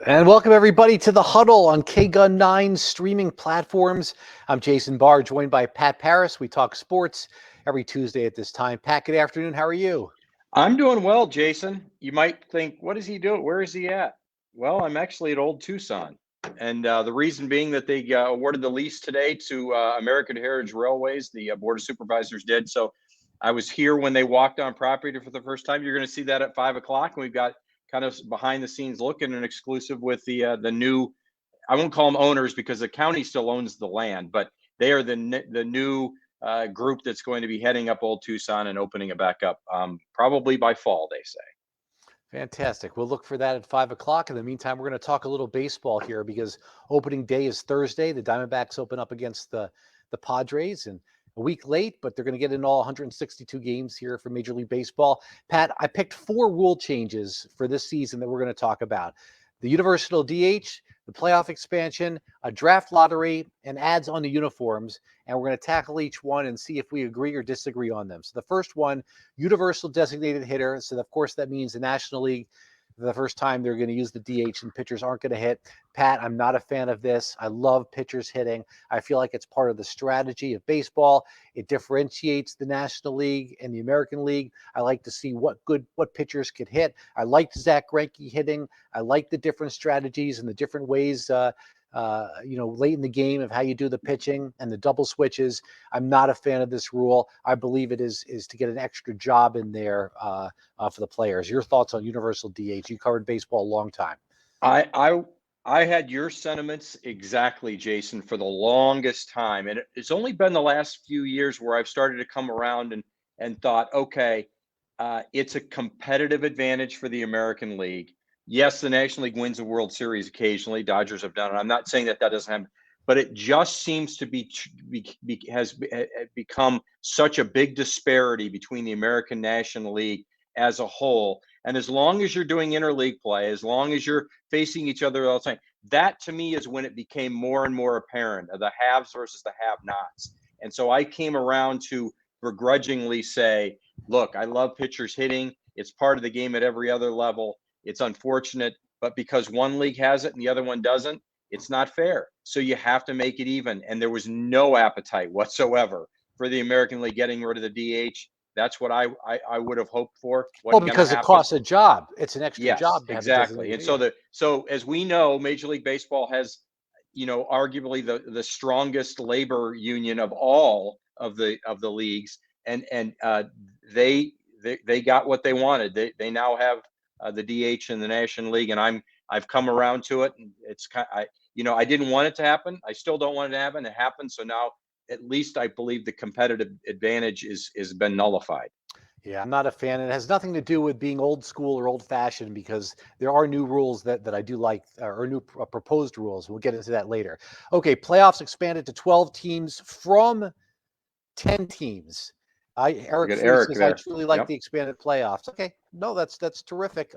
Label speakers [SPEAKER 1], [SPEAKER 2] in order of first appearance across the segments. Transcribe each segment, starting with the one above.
[SPEAKER 1] And welcome everybody to the Huddle on KGUN 9 streaming platforms. I'm Jason Barr, joined by Pat Parris. We talk sports every Tuesday at this time. Pat, good afternoon. How are you?
[SPEAKER 2] I'm doing well, Jason. You might think, what is he doing? Where is he at? Well, I'm actually at Old Tucson. And the reason being that they awarded the lease today to American Heritage Railways, the Board of Supervisors did. So I was here when they walked on property for the first time. You're going to see that at 5 o'clock. And we've got kind of behind the scenes look and an exclusive with the new, I won't call them owners because the county still owns the land, but they are the new group that's going to be heading up Old Tucson and opening it back up probably by fall, they say.
[SPEAKER 1] Fantastic. We'll look for that at 5 o'clock. In the meantime, we're going to talk a little baseball here because opening day is Thursday. The Diamondbacks open up against the Padres, and a week late, but they're going to get in all 162 games here for Major League Baseball. Pat, I picked 4 rule changes for this season that we're going to talk about. The universal DH, the playoff expansion, a draft lottery, and ads on the uniforms. And we're going to tackle each one and see if we agree or disagree on them. So the first one, universal designated hitter. So of course that means the National League, the first time they're going to use the DH and pitchers aren't going to hit. Pat, I'm not a fan of this. I love pitchers hitting. I feel like it's part of the strategy of baseball. It differentiates the National League and the American League. I like to see what pitchers could hit. I liked Zach Greinke hitting. I like the different strategies and the different ways late in the game of how you do the pitching and the double switches. I'm not a fan of this rule. I believe it is to get an extra job in there for the players. Your thoughts on universal DH? You covered baseball a long time.
[SPEAKER 2] I had your sentiments exactly, Jason, for the longest time. And it's only been the last few years where I've started to come around and thought, okay, it's a competitive advantage for the American League. Yes, the National League wins the World Series occasionally. Dodgers have done it. I'm not saying that doesn't happen, but it just seems to has become such a big disparity between the American National League as a whole. And as long as you're doing interleague play, as long as you're facing each other all the time, that to me is when it became more and more apparent of the haves versus the have-nots. And so I came around to begrudgingly say, look, I love pitchers hitting. It's part of the game at every other level. It's unfortunate, but because one league has it and the other one doesn't, it's not fair. So you have to make it even. And there was no appetite whatsoever for the American League getting rid of the DH. That's what I would have hoped for.
[SPEAKER 1] Well, because it costs a job. It's an extra job to have
[SPEAKER 2] exactly.
[SPEAKER 1] And
[SPEAKER 2] so as we know, Major League Baseball has, arguably the strongest labor union of all of the leagues, and they got what they wanted. They now have the DH in the National League, and I've come around to it. And it's I didn't want it to happen. I still don't want it to happen. It happened. So now at least I believe the competitive advantage is been nullified.
[SPEAKER 1] Yeah, I'm not a fan. It has nothing to do with being old school or old fashioned because there are new rules that I do like, or new proposed rules. We'll get into that later. Okay, playoffs expanded to 12 teams from 10 teams. Eric Free says, I truly like the expanded playoffs. Okay, no, that's terrific.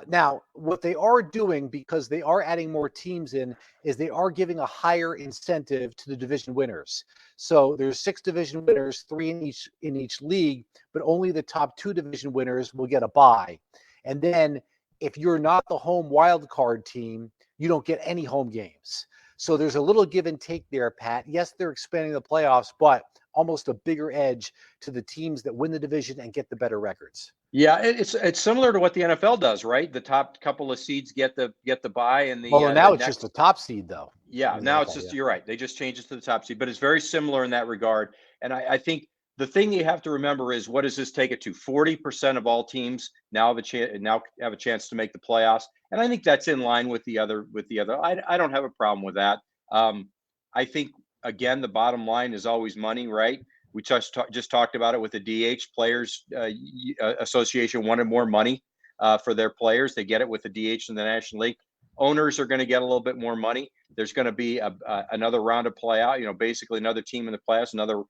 [SPEAKER 1] Now, what they are doing, because they are adding more teams in, is they are giving a higher incentive to the division winners. So there's 6 division winners, 3 in each league, but only the top 2 division winners will get a bye. And then if you're not the home wild card team, you don't get any home games. So there's a little give and take there, Pat. Yes, they're expanding the playoffs, but almost a bigger edge to the teams that win the division and get the better records.
[SPEAKER 2] Yeah, it's similar to what the NFL does, right? The top couple of seeds get the bye, and
[SPEAKER 1] now it's just the top seed, though.
[SPEAKER 2] Yeah, now it's just, you're right. They just changed it to the top seed, but it's very similar in that regard. And I think the thing you have to remember is, what does this take it to? 40% of all teams now have a chance to make the playoffs, and I think that's in line with the other. I don't have a problem with that. I think, again, the bottom line is always money, right? We just talked about it with the DH Players Association wanted more money for their players. They get it with the DH in the National League. Owners are going to get a little bit more money. There's going to be another round of playout. Basically another team in the playoffs, another,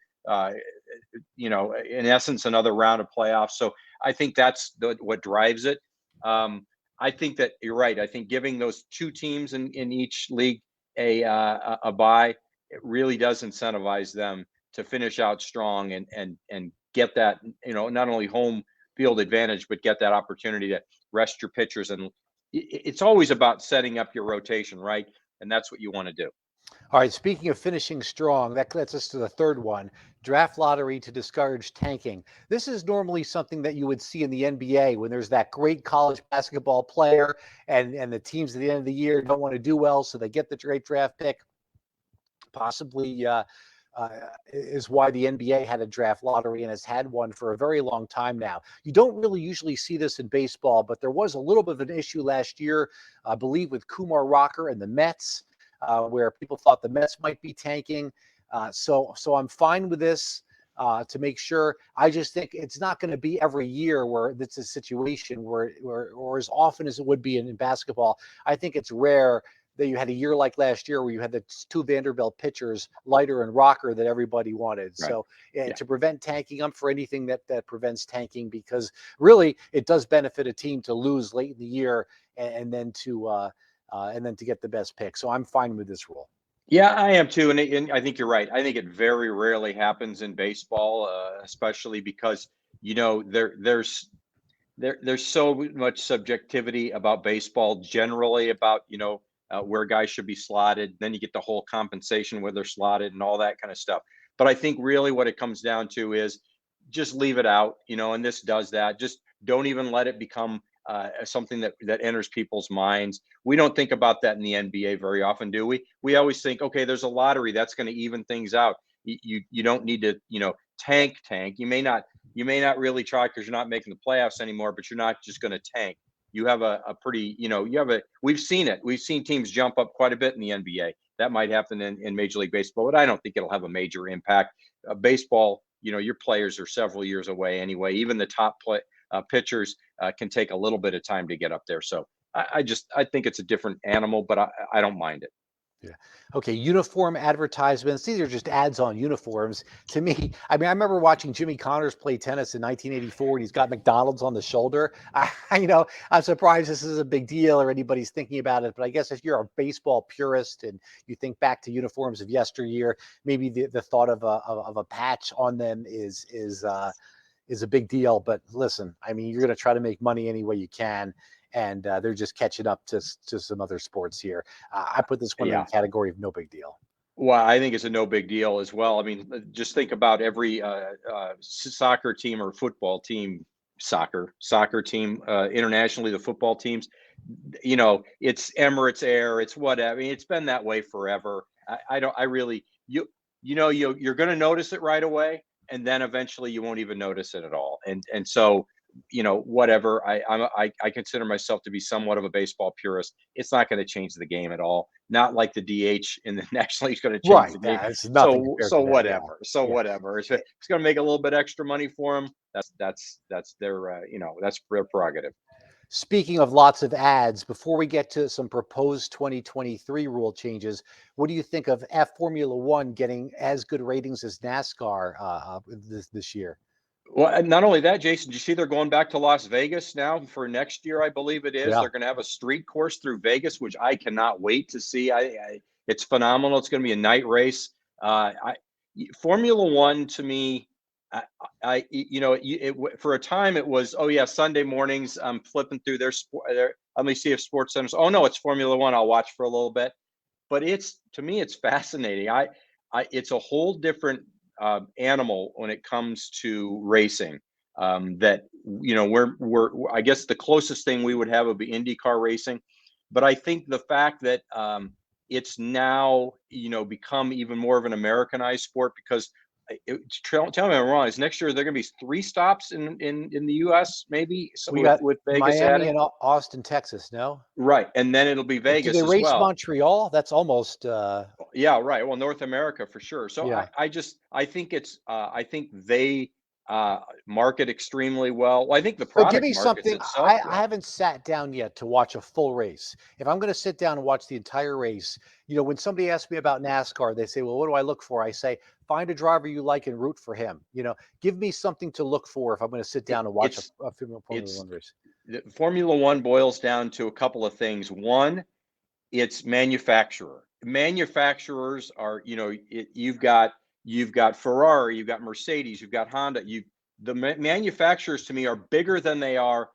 [SPEAKER 2] in essence, another round of playoffs. So I think that's what drives it. I think that you're right. I think giving those 2 teams in each league a bye, it really does incentivize them to finish out strong and get that, not only home field advantage, but get that opportunity to rest your pitchers and it's always about setting up your rotation, right? And that's what you want to do.
[SPEAKER 1] All right, speaking of finishing strong, that gets us to the third one, draft lottery to discourage tanking. This is normally something that you would see in the NBA when there's that great college basketball player and the teams at the end of the year don't want to do well, so they get the great draft pick. Possibly is why the NBA had a draft lottery and has had one for a very long time now. You don't really usually see this in baseball, but there was a little bit of an issue last year, I believe, with Kumar Rocker and the Mets, where people thought the Mets might be tanking. So I'm fine with this. To make sure, I just think it's not going to be every year where it's a situation where, or as often as it would be in basketball. I think it's rare that you had a year like last year where you had the two Vanderbilt pitchers, Leiter and Rocker, that everybody wanted.
[SPEAKER 2] Right.
[SPEAKER 1] So
[SPEAKER 2] Yeah.
[SPEAKER 1] to prevent tanking, I'm for anything that prevents tanking, because really it does benefit a team to lose late in the year and then to get the best pick. So I'm fine with this rule.
[SPEAKER 2] Yeah, I am too, and I think you're right. I think it very rarely happens in baseball, especially because there's so much subjectivity about baseball generally about where guys should be slotted. Then you get the whole compensation where they're slotted and all that kind of stuff. But I think really what it comes down to is just leave it out, and this does that. Just don't even let it become something that enters people's minds. We don't think about that in the NBA very often, do we? We always think, okay, there's a lottery that's going to even things out. You don't need to tank. You may not really try because you're not making the playoffs anymore, but you're not just going to tank. You have a pretty, we've seen it. We've seen teams jump up quite a bit in the NBA. That might happen in Major League Baseball, but I don't think it'll have a major impact. Baseball, your players are several years away anyway. Even the top pitchers can take a little bit of time to get up there. So I think it's a different animal, but I don't mind it.
[SPEAKER 1] Yeah. Okay. Uniform advertisements. These are just ads on uniforms. To me, I mean, I remember watching Jimmy Connors play tennis in 1984, and he's got McDonald's on the shoulder. I'm surprised this is a big deal or anybody's thinking about it. But I guess if you're a baseball purist and you think back to uniforms of yesteryear, maybe the thought of a patch on them is a big deal. But listen, I mean, you're going to try to make money any way you can, and they're just catching up to some other sports here. I put this one in the
[SPEAKER 2] Yeah.
[SPEAKER 1] category of no big deal.
[SPEAKER 2] Well, I think it's a no big deal as well. I mean, just think about every soccer team or football team, soccer team internationally. The football teams, it's Emirates Air, it's whatever. I mean, it's been that way forever. I don't. I really you're going to notice it right away, and then eventually you won't even notice it at all. And so whatever. I consider myself to be somewhat of a baseball purist. It's not going to change the game at all. Not like the DH in the National League is going to change
[SPEAKER 1] Right.
[SPEAKER 2] the game.
[SPEAKER 1] Yeah, it's nothing
[SPEAKER 2] So
[SPEAKER 1] compared
[SPEAKER 2] so
[SPEAKER 1] to that. Yeah.
[SPEAKER 2] whatever. So
[SPEAKER 1] Yeah.
[SPEAKER 2] whatever. It's going to make a little bit extra money for them. That's their that's their prerogative.
[SPEAKER 1] Speaking of lots of ads, before we get to some proposed 2023 rule changes, what do you think of Formula One getting as good ratings as NASCAR this year?
[SPEAKER 2] Well, and not only that, Jason, do you see they're going back to Las Vegas now for next year? I believe it is.
[SPEAKER 1] Yeah.
[SPEAKER 2] They're going to have a street course through Vegas, which I cannot wait to see. It's phenomenal. It's going to be a night race. Formula One to me, for a time it was, oh yeah, Sunday mornings. I'm flipping through their sport. Let me see if Sports Center's. Oh no, it's Formula One. I'll watch for a little bit. But to me, it's fascinating. It's a whole different animal when it comes to racing. That we're I guess the closest thing we would have would be IndyCar racing, but I think the fact that it's now become even more of an Americanized sport because tell me I'm wrong. Is next year there going to be 3 stops in the U.S. maybe
[SPEAKER 1] We got
[SPEAKER 2] with Vegas
[SPEAKER 1] Miami
[SPEAKER 2] adding?
[SPEAKER 1] and Austin, Texas. No,
[SPEAKER 2] Right, and then it'll be
[SPEAKER 1] do they
[SPEAKER 2] Vegas as
[SPEAKER 1] race
[SPEAKER 2] well.
[SPEAKER 1] Montreal? That's almost
[SPEAKER 2] Yeah, right. Well, North America for sure. So
[SPEAKER 1] yeah.
[SPEAKER 2] I think I think they market extremely well. Well, I think the
[SPEAKER 1] So give
[SPEAKER 2] product
[SPEAKER 1] me
[SPEAKER 2] markets
[SPEAKER 1] something.
[SPEAKER 2] itself
[SPEAKER 1] I
[SPEAKER 2] well.
[SPEAKER 1] haven't sat down yet to watch a full race. If I'm going to sit down and watch the entire race, when somebody asks me about NASCAR, they say, "Well, what do I look for?" I say, "Find a driver you like and root for him." Give me something to look for if I'm going to sit
[SPEAKER 2] It,
[SPEAKER 1] down and watch
[SPEAKER 2] it's
[SPEAKER 1] a Formula
[SPEAKER 2] it's
[SPEAKER 1] One race.
[SPEAKER 2] the Formula One boils down to a couple of things. One, it's manufacturer. Manufacturers are, you've got Ferrari, you've got Mercedes, you've got Honda. The manufacturers to me are bigger than they are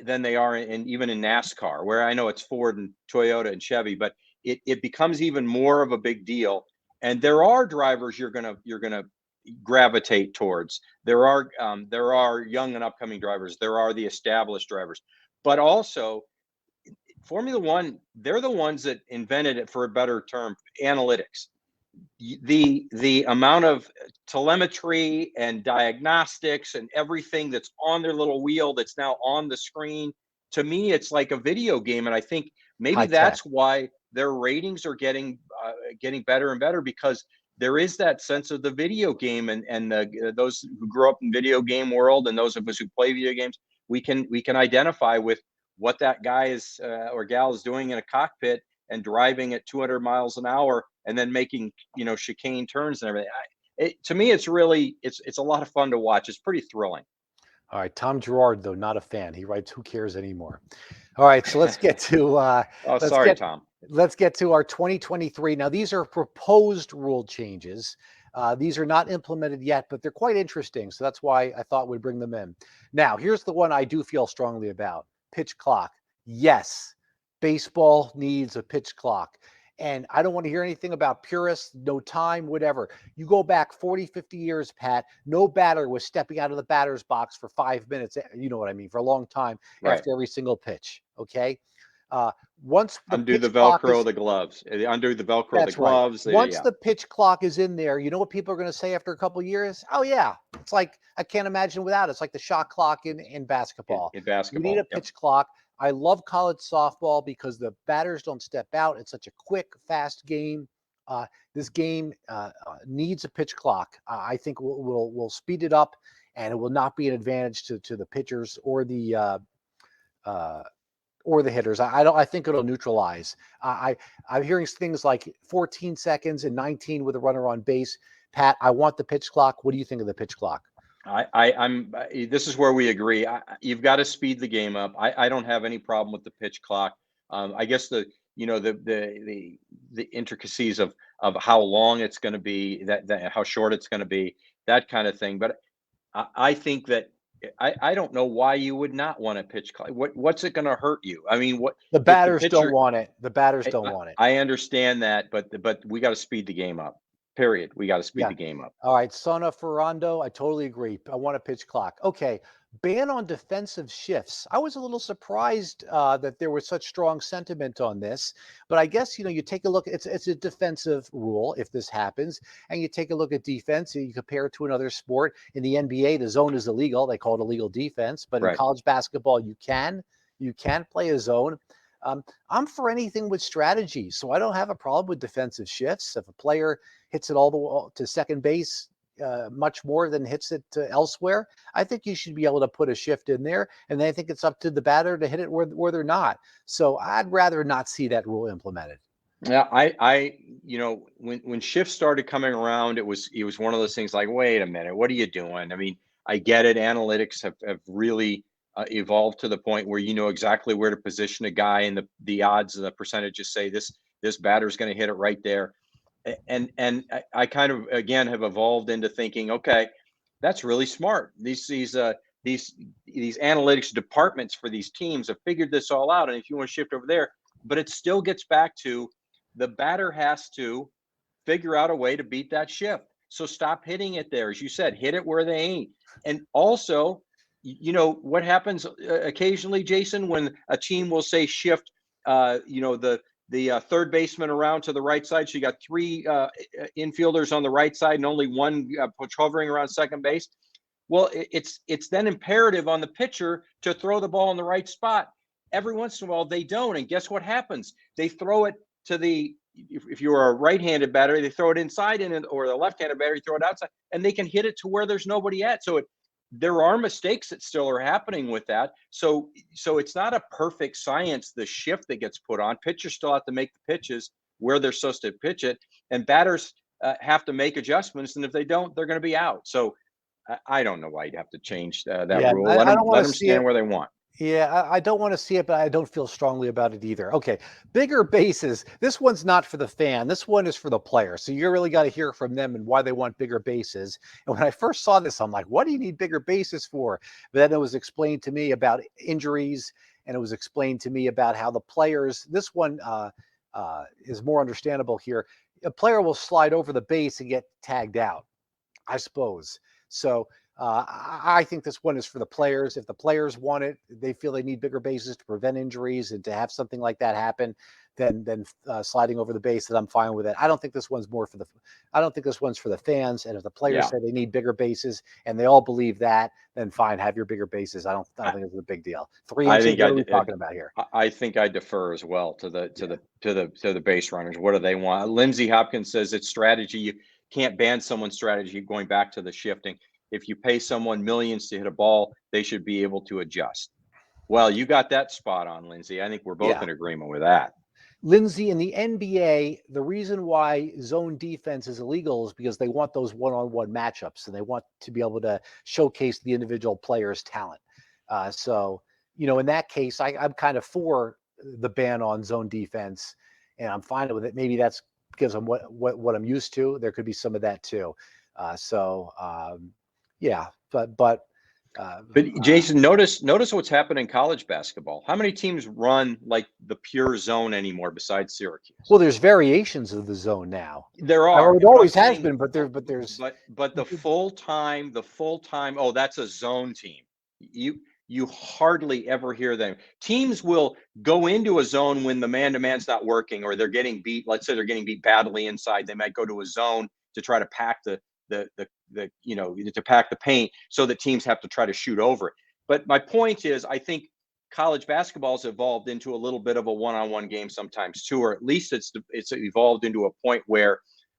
[SPEAKER 2] than they are even in NASCAR, where I know it's Ford and Toyota and Chevy, but it becomes even more of a big deal. And there are drivers you're gonna gravitate towards. There are young and upcoming drivers. There are the established drivers, but also Formula One. They're the ones that invented it, for a better term, analytics. The amount of telemetry and diagnostics and everything that's on their little wheel that's now on the screen, to me it's like a video game. And I think maybe
[SPEAKER 1] High tech.
[SPEAKER 2] that's why their ratings are getting better and better, because there is that sense of the video game. And those who grew up in video game world, and those of us who play video games, we can identify with what that guy is or gal is doing in a cockpit and driving at 200 miles an hour and then making, chicane turns and everything. To me, it's really, it's a lot of fun to watch. It's pretty thrilling.
[SPEAKER 1] All right, Tom Gerard, though, not a fan. He writes, "Who cares anymore?" All right, so let's get to
[SPEAKER 2] Oh,
[SPEAKER 1] let's
[SPEAKER 2] sorry,
[SPEAKER 1] get
[SPEAKER 2] Tom.
[SPEAKER 1] let's get to our 2023. Now, these are proposed rule changes. These are not implemented yet, but they're quite interesting. So that's why I thought we'd bring them in. Now, here's the one I do feel strongly about: pitch clock. Yes, baseball needs a pitch clock. And I don't want to hear anything about purists, no time, whatever. You go back 40, 50 years, Pat, no batter was stepping out of the batter's box for 5 minutes. You know what I mean? For a long time
[SPEAKER 2] Right.
[SPEAKER 1] after every single pitch. Okay. Uh, once the
[SPEAKER 2] Undo
[SPEAKER 1] pitch
[SPEAKER 2] the
[SPEAKER 1] clock
[SPEAKER 2] Velcro
[SPEAKER 1] is,
[SPEAKER 2] of the gloves. Undo the Velcro of the
[SPEAKER 1] that's right.
[SPEAKER 2] gloves.
[SPEAKER 1] Once
[SPEAKER 2] Yeah.
[SPEAKER 1] the pitch clock is in there, you know what people are going to say after a couple of years? Oh, yeah. It's like, I can't imagine without it. It's like the shot clock in basketball.
[SPEAKER 2] In
[SPEAKER 1] We need a
[SPEAKER 2] basketball. Yep.
[SPEAKER 1] pitch clock. I love college softball because the batters don't step out. It's such a quick, fast game. This game needs a pitch clock. I think we'll speed it up, and it will not be an advantage to the pitchers or the hitters. I don't. I think it'll neutralize. I'm hearing things like 14 seconds and 19 with a runner on base. Pat, I want the pitch clock. What do you think of the pitch clock?
[SPEAKER 2] This is where we agree. You've got to speed the game up. I don't have any problem with the pitch clock. I guess the intricacies of how long it's going to be, that how short it's going to be, that kind of thing. But I think that I don't know why you would not want a pitch clock. What's it going to hurt you? I mean, what
[SPEAKER 1] The
[SPEAKER 2] if the
[SPEAKER 1] batters don't
[SPEAKER 2] pitcher?
[SPEAKER 1] want it. The batters
[SPEAKER 2] I,
[SPEAKER 1] don't
[SPEAKER 2] I
[SPEAKER 1] want it.
[SPEAKER 2] I understand that, but we got to speed the game up. Period. We got to speed
[SPEAKER 1] Yeah.
[SPEAKER 2] the game up.
[SPEAKER 1] All right, Sona Ferrando, I totally agree. I want a pitch clock. Okay, ban on defensive shifts. I was a little surprised that there was such strong sentiment on this, but I guess you take a look. It's a defensive rule if this happens, and you take a look at defense. And you compare it to another sport. In the NBA, the zone is illegal. They call it illegal defense, but in
[SPEAKER 2] Right.
[SPEAKER 1] college basketball, you can play a zone. I'm for anything with strategy, so I don't have a problem with defensive shifts. If a player hits it all the way to second base much more than hits it elsewhere, I think you should be able to put a shift in there. And then I think it's up to the batter to hit it where they're not. So I'd rather not see that rule implemented.
[SPEAKER 2] Yeah, when shifts started coming around, it was one of those things like, wait a minute, what are you doing? I mean, I get it. Analytics have really evolved to the point where you know exactly where to position a guy, and the odds and the percentages say this batter's going to hit it right there. And I kind of again have evolved into thinking, okay, that's really smart. These analytics departments for these teams have figured this all out, and if you want to shift over there, but it still gets back to the batter has to figure out a way to beat that shift. So stop hitting it there. As you said, hit it where they ain't. And also, what happens occasionally, Jason, when a team will say shift, the third baseman around to the right side. So you got three infielders on the right side and only one hovering around second base. Well, it's then imperative on the pitcher to throw the ball in the right spot. Every once in a while, they don't. And guess what happens? They throw it to if you're a right-handed batter, they throw it inside or the left-handed batter, throw it outside, and they can hit it to where there's nobody at. So there are mistakes that still are happening with that. So it's not a perfect science, the shift that gets put on. Pitchers still have to make the pitches where they're supposed to pitch it, and batters have to make adjustments. And if they don't, they're going to be out. So I don't know why you'd have to change that
[SPEAKER 1] Yeah,
[SPEAKER 2] rule.
[SPEAKER 1] I don't want
[SPEAKER 2] Let
[SPEAKER 1] to
[SPEAKER 2] them
[SPEAKER 1] see it.
[SPEAKER 2] stand where they want.
[SPEAKER 1] Yeah, I don't want to see it, but I don't feel strongly about it either. Okay, bigger bases. This one's not for the fan. This one is for the player. So you really got to hear from them and why they want bigger bases. And when I first saw this, I'm like, what do you need bigger bases for? But then it was explained to me about injuries, and it was explained to me about how the players. This one is more understandable here. A player will slide over the base and get tagged out, I suppose. So I think this one is for the players. If the players want it, they feel they need bigger bases to prevent injuries and to have something like that happen, then sliding over the base. That I'm fine with it. I don't think this one's more for the. I don't think this one's for the fans. And if the players
[SPEAKER 2] Yeah.
[SPEAKER 1] say they need bigger bases and they all believe that, then fine, have your bigger bases. I don't
[SPEAKER 2] I,
[SPEAKER 1] think it's a big deal. Three
[SPEAKER 2] I
[SPEAKER 1] inches.
[SPEAKER 2] think
[SPEAKER 1] What are we talking about here?
[SPEAKER 2] I think I defer as well to the to
[SPEAKER 1] Yeah.
[SPEAKER 2] the to the to the base runners. What do they want? Lindsey Hopkins says it's strategy. You can't ban someone's strategy. Going back to the shifting, if you pay someone millions to hit a ball, they should be able to adjust. Well, you got that spot on, Lindsey. I think we're both
[SPEAKER 1] Yeah.
[SPEAKER 2] in agreement with that.
[SPEAKER 1] Lindsay, in the NBA, the reason why zone defense is illegal is because they want those one-on-one matchups and they want to be able to showcase the individual player's talent. So, in that case, I'm kind of for the ban on zone defense, and I'm fine with it. Maybe that's because I'm what I'm used to. There could be some of that too. Yeah, but uh,
[SPEAKER 2] But
[SPEAKER 1] uh,
[SPEAKER 2] Jason, notice what's happened in college basketball. How many teams run like the pure zone anymore besides Syracuse?
[SPEAKER 1] well, there's variations of the zone now.
[SPEAKER 2] There
[SPEAKER 1] Well,
[SPEAKER 2] are,
[SPEAKER 1] it
[SPEAKER 2] but I'm
[SPEAKER 1] always has
[SPEAKER 2] saying
[SPEAKER 1] been, but there's
[SPEAKER 2] but the full time, oh, that's a zone team. You hardly ever hear them. Teams will go into a zone when the man-to-man's not working or they're getting beat. Let's say they're getting beat badly inside. They might go to a zone to try to pack to pack the paint so that teams have to try to shoot over it. But my point is, I think college basketball's evolved into a little bit of a one-on-one game sometimes too, or at least it's evolved into a point where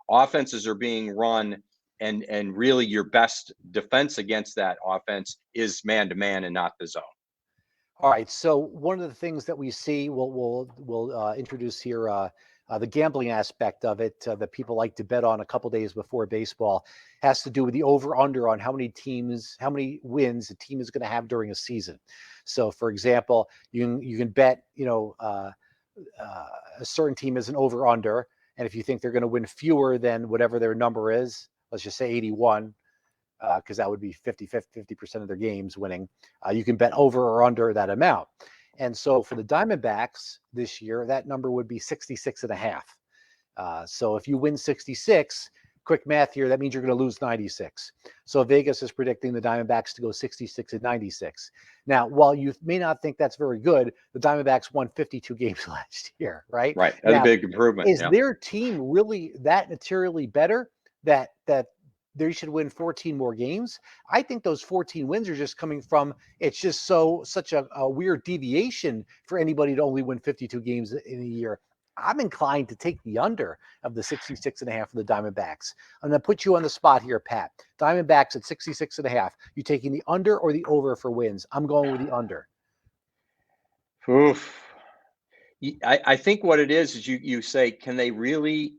[SPEAKER 2] offenses are being run and really your best defense against that offense is man to man and not the zone.
[SPEAKER 1] all right. So one of the things that we see, we'll introduce here the gambling aspect of it that people like to bet on a couple days before baseball has to do with the over under on how many wins a team is going to have during a season. So, for example, you can bet uh, a certain team is an over under, and if you think they're going to win fewer than whatever their number is, let's just say 81, because that would be 50% of their games winning. You can bet over or under that amount. And so for the Diamondbacks this year, that number would be 66 and a half. So if you win 66, quick math here, that means you're going to lose 96. So Vegas is predicting the Diamondbacks to go 66 and 96. Now, while you may not think that's very good, the Diamondbacks won 52 games last year, right?
[SPEAKER 2] Right. That's a
[SPEAKER 1] Now,
[SPEAKER 2] big improvement.
[SPEAKER 1] is
[SPEAKER 2] Yeah.
[SPEAKER 1] their team really that materially better that they should win 14 more games? I think those 14 wins are just coming from it's just such a weird deviation for anybody to only win 52 games in a year. I'm inclined to take the under of the 66 and a half of the Diamondbacks. I'm going to put you on the spot here, Pat. Diamondbacks at 66 and a half. You taking the under or the over for wins? I'm going with the under.
[SPEAKER 2] Oof. I think what it is you say, can they really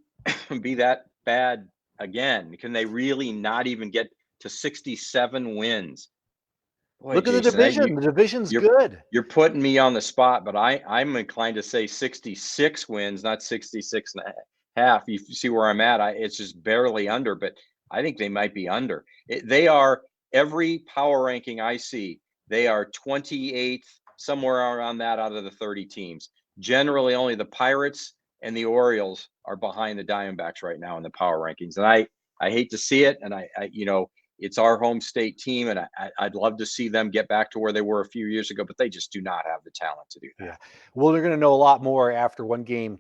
[SPEAKER 2] be that bad again? Can they really not even get to 67 wins? Boy,
[SPEAKER 1] Look at the
[SPEAKER 2] Jason, that
[SPEAKER 1] division. The division's
[SPEAKER 2] you're
[SPEAKER 1] good.
[SPEAKER 2] you're putting me on the spot, but I'm inclined to say 66 wins, not 66 and a half. You see where I'm at? It's just barely under, but I think they might be under. They are every power ranking I see, they are 28th, somewhere around that out of the 30 teams. Generally, only the Pirates and the Orioles are behind the Diamondbacks right now in the power rankings. And I hate to see it. And it's our home state team, and I'd love to see them get back to where they were a few years ago, but they just do not have the talent to do that.
[SPEAKER 1] Yeah. Well, they're going to know a lot more after one game.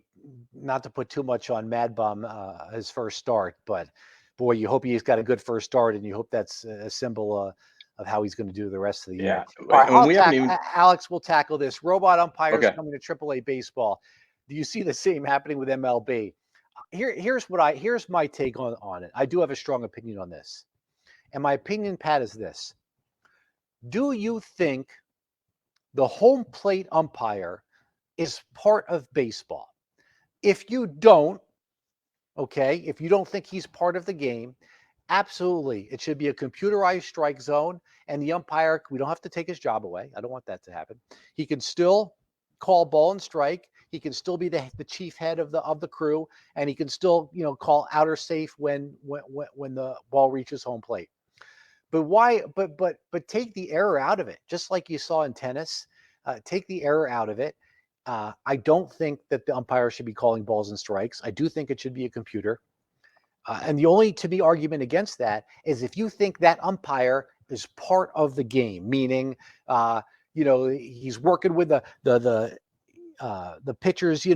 [SPEAKER 1] Not to put too much on Mad Bum, his first start, but boy, you hope he's got a good first start, and you hope that's a symbol of how he's going to do the rest of the year.
[SPEAKER 2] Yeah,
[SPEAKER 1] All right,
[SPEAKER 2] and we haven't even.
[SPEAKER 1] Alex. We'll tackle this. Robot umpires
[SPEAKER 2] Okay,
[SPEAKER 1] coming to AAA baseball. Do you see the same happening with MLB? Here's my take on it. I do have a strong opinion on this, and my opinion, Pat, is this: do you think the home plate umpire is part of baseball? If you don't, okay, if you don't think he's part of the game, Absolutely. It should be a computerized strike zone, and the umpire, we don't have to take his job away. I don't want that to happen. He can still call ball and strike. He can still be the chief head of the crew, and he can still, call outer safe when the ball reaches home plate. But why? But take the error out of it, just like you saw in tennis. Take the error out of it. I don't think that the umpire should be calling balls and strikes. I do think it should be a computer. And the only, to me, argument against that is if you think that umpire is part of the game, meaning, he's working with the pitchers,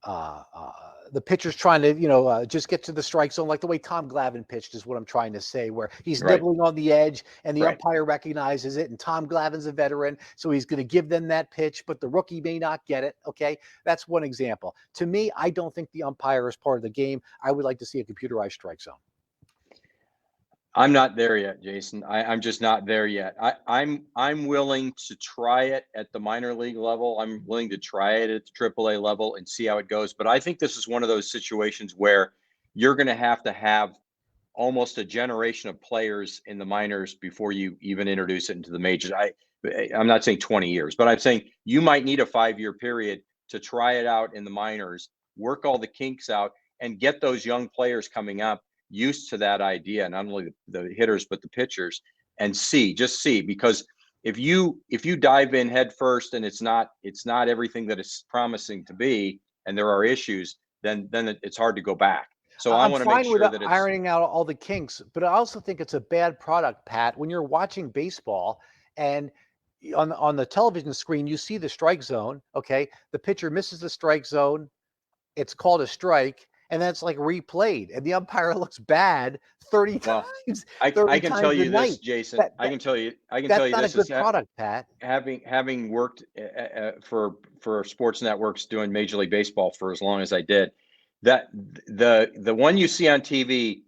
[SPEAKER 1] uh, uh, the pitcher's trying to, just get to the strike zone, like the way Tom Glavine pitched is what I'm trying to say, where he's
[SPEAKER 2] Right.
[SPEAKER 1] nibbling on the edge and the
[SPEAKER 2] Right.
[SPEAKER 1] umpire recognizes it. And Tom Glavine's a veteran, so he's going to give them that pitch, but the rookie may not get it. Okay. That's one example. To me, I don't think the umpire is part of the game. I would like to see a computerized strike zone.
[SPEAKER 2] I'm not there yet, Jason. I'm just not there yet. I'm willing to try it at the minor league level. I'm willing to try it at the AAA level and see how it goes. But I think this is one of those situations where you're going to have almost a generation of players in the minors before you even introduce it into the majors. I'm not saying 20 years, but I'm saying you might need a 5-year period to try it out in the minors, work all the kinks out, and get those young players coming up used to that idea, not only the hitters but the pitchers, and just see, because if you dive in head first and it's not everything that it's promising to be, and there are issues, then it's hard to go back. So I
[SPEAKER 1] I'm
[SPEAKER 2] want to make
[SPEAKER 1] fine with
[SPEAKER 2] sure that it's
[SPEAKER 1] ironing out all the kinks, but I also think it's a bad product, Pat. When you're watching baseball and on the television screen, you see the strike zone. Okay, the pitcher misses the strike zone, it's called a strike, and that's like replayed, and the umpire looks bad 30
[SPEAKER 2] well,
[SPEAKER 1] times,
[SPEAKER 2] I
[SPEAKER 1] 30
[SPEAKER 2] can
[SPEAKER 1] times
[SPEAKER 2] tell
[SPEAKER 1] a
[SPEAKER 2] you
[SPEAKER 1] night.
[SPEAKER 2] this, Jason.
[SPEAKER 1] That, that
[SPEAKER 2] I can tell
[SPEAKER 1] that's
[SPEAKER 2] you
[SPEAKER 1] not a
[SPEAKER 2] this is
[SPEAKER 1] good product, Pat.
[SPEAKER 2] having worked for sports networks doing Major League Baseball for as long as I did. That the one you see on TV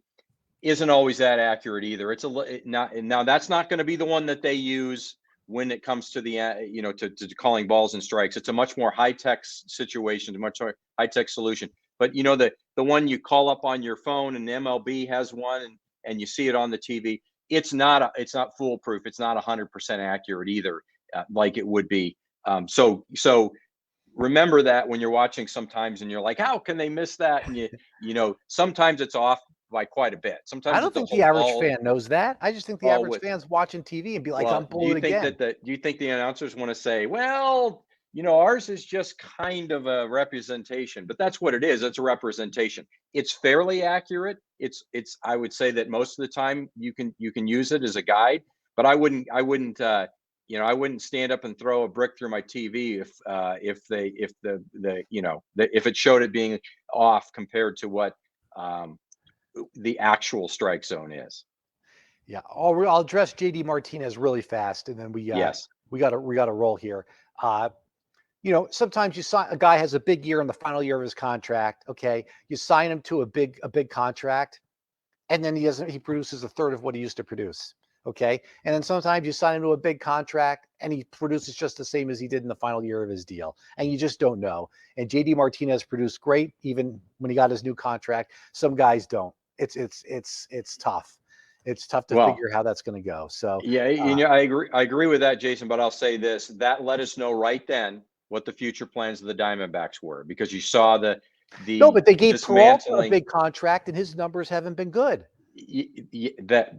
[SPEAKER 2] isn't always that accurate either. It's not now. That's not going to be the one that they use when it comes to the to calling balls and strikes. It's a much more high tech situation, a much more high tech solution. But the one you call up on your phone, and the MLB has one, and you see it on the TV. It's not foolproof. It's not 100% accurate either, like it would be. So remember that when you're watching sometimes, and you're like, how can they miss that? And sometimes it's off by quite a bit.
[SPEAKER 1] I
[SPEAKER 2] Sometimes
[SPEAKER 1] don't
[SPEAKER 2] it's a
[SPEAKER 1] think the
[SPEAKER 2] whole
[SPEAKER 1] average
[SPEAKER 2] ball
[SPEAKER 1] fan knows that. I just think the
[SPEAKER 2] all
[SPEAKER 1] average
[SPEAKER 2] with.
[SPEAKER 1] fan's watching TV and be like,
[SPEAKER 2] Well,
[SPEAKER 1] I'm pulling it again.
[SPEAKER 2] do you think the announcers want to say, well, ours is just kind of a representation, but that's what it is. It's a representation. It's fairly accurate. I would say that most of the time you can use it as a guide, but I wouldn't I wouldn't stand up and throw a brick through my TV if it showed it being off compared to what the actual strike zone is.
[SPEAKER 1] Yeah, I'll address JD Martinez really fast, and then
[SPEAKER 2] Yes.
[SPEAKER 1] we got to roll here. Uh, sometimes you sign a guy has a big year in the final year of his contract. Okay, you sign him to a big contract, and then he produces a third of what he used to produce. Okay, and then sometimes you sign him to a big contract, and he produces just the same as he did in the final year of his deal, and you just don't know. And JD Martinez produced great even when he got his new contract. Some guys don't. It's tough. It's tough to
[SPEAKER 2] Well,
[SPEAKER 1] figure how that's going to go. So,
[SPEAKER 2] yeah, I agree with that, Jason, but I'll say this, that let us know right then what the future plans of the Diamondbacks were, because you saw
[SPEAKER 1] no,
[SPEAKER 2] the
[SPEAKER 1] but they gave Peralta a
[SPEAKER 2] dismantling.
[SPEAKER 1] big contract, and his numbers haven't been good.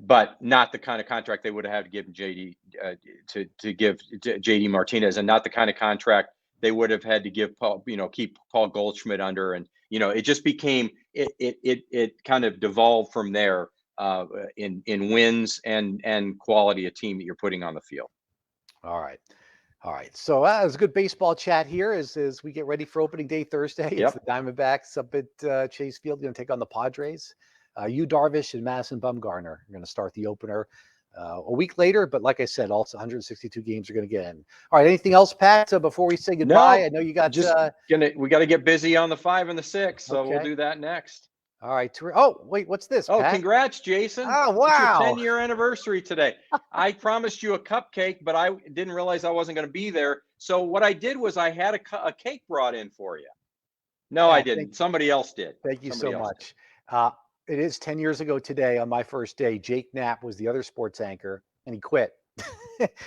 [SPEAKER 2] But not the kind of contract they would have had to give JD to give JD Martinez, and not the kind of contract they would have had to give Paul, keep Paul Goldschmidt under, and it just became it kind of devolved from there in wins and quality of team that you're putting on the field.
[SPEAKER 1] All right. All right. So it was a good baseball chat here as we get ready for opening day Thursday. It's the
[SPEAKER 2] Yep.
[SPEAKER 1] Diamondbacks up at Chase Field going to take on the Padres. Yu Darvish and Madison Bumgarner are going to start the opener a week later. But like I said, also 162 games are going to get in. All right. Anything else, Pat, before we say goodbye?
[SPEAKER 2] No,
[SPEAKER 1] I know you got
[SPEAKER 2] just we got to get busy on the 5 and the 6, so we'll
[SPEAKER 1] okay.
[SPEAKER 2] do that next.
[SPEAKER 1] All right. Oh, wait, what's this,
[SPEAKER 2] Oh,
[SPEAKER 1] Pat?
[SPEAKER 2] congrats, Jason.
[SPEAKER 1] Oh,
[SPEAKER 2] It's your
[SPEAKER 1] wow.
[SPEAKER 2] 10-year anniversary today. I promised you a cupcake, but I didn't realize I wasn't going to be there. So what I did was I had a cake brought in for you. No, I
[SPEAKER 1] Yeah,
[SPEAKER 2] didn't. Somebody else did.
[SPEAKER 1] thank you so
[SPEAKER 2] Somebody else did.
[SPEAKER 1] much. Uh, It is 10 years ago today on my first day. Jake Knapp was the other sports anchor, and he quit.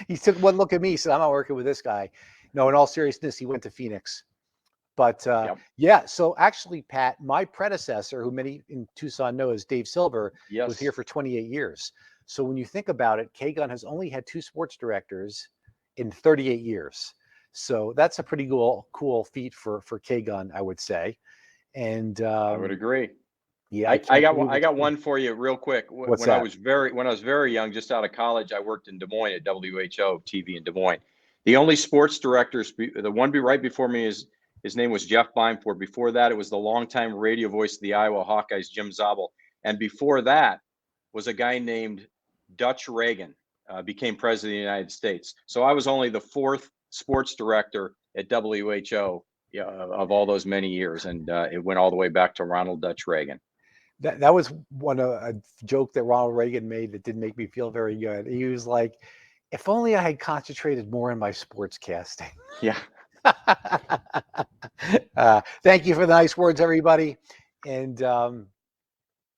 [SPEAKER 1] He took one look at me, said, I'm not working with this guy. No, in all seriousness, he went to Phoenix. But
[SPEAKER 2] Yep.
[SPEAKER 1] yeah, so actually, Pat, my predecessor, who many in Tucson know as Dave Silver, was here
[SPEAKER 2] Yes.
[SPEAKER 1] for 28 years. So when you think about it, KGUN has only had 2 sports directors in 38 years. So that's a pretty cool feat for KGUN, I would say. And
[SPEAKER 2] I would agree.
[SPEAKER 1] yeah, I
[SPEAKER 2] I
[SPEAKER 1] can't believe
[SPEAKER 2] I
[SPEAKER 1] it's
[SPEAKER 2] got
[SPEAKER 1] been.
[SPEAKER 2] one for you real quick.
[SPEAKER 1] What's that?
[SPEAKER 2] When I was very young, just out of college, I worked in Des Moines at WHO TV in Des Moines. The only sports directors, the one right before me is his name was Jeff Bimeford. Before that, it was the longtime radio voice of the Iowa Hawkeyes, Jim Zabel. And before that was a guy named Dutch Reagan, became president of the United States. So I was only the 4th sports director at WHO, of all those many years. And it went all the way back to Ronald Dutch Reagan.
[SPEAKER 1] That was a joke that Ronald Reagan made that didn't make me feel very good. He was like, if only I had concentrated more in my sports casting.
[SPEAKER 2] Yeah.
[SPEAKER 1] Thank you for the nice words, everybody. And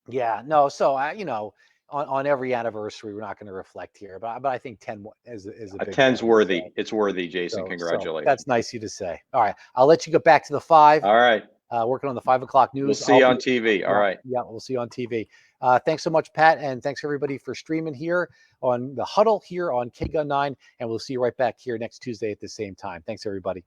[SPEAKER 1] yeah, no, so on every anniversary, we're not going to reflect here, but I think 10 is a
[SPEAKER 2] A
[SPEAKER 1] big
[SPEAKER 2] 10's
[SPEAKER 1] one.
[SPEAKER 2] worthy.
[SPEAKER 1] So,
[SPEAKER 2] It's worthy, Jason.
[SPEAKER 1] so
[SPEAKER 2] Congratulations.
[SPEAKER 1] that's nice of you to say. All right, I'll let you get back to the 5.
[SPEAKER 2] All right.
[SPEAKER 1] Working on the 5 o'clock
[SPEAKER 2] We'll
[SPEAKER 1] news.
[SPEAKER 2] see you on TV. All right.
[SPEAKER 1] Yeah, we'll see you on TV. Thanks so much, Pat, and thanks everybody for streaming here on the Huddle here on KGUN 9, and we'll see you right back here next Tuesday at the same time. Thanks, everybody.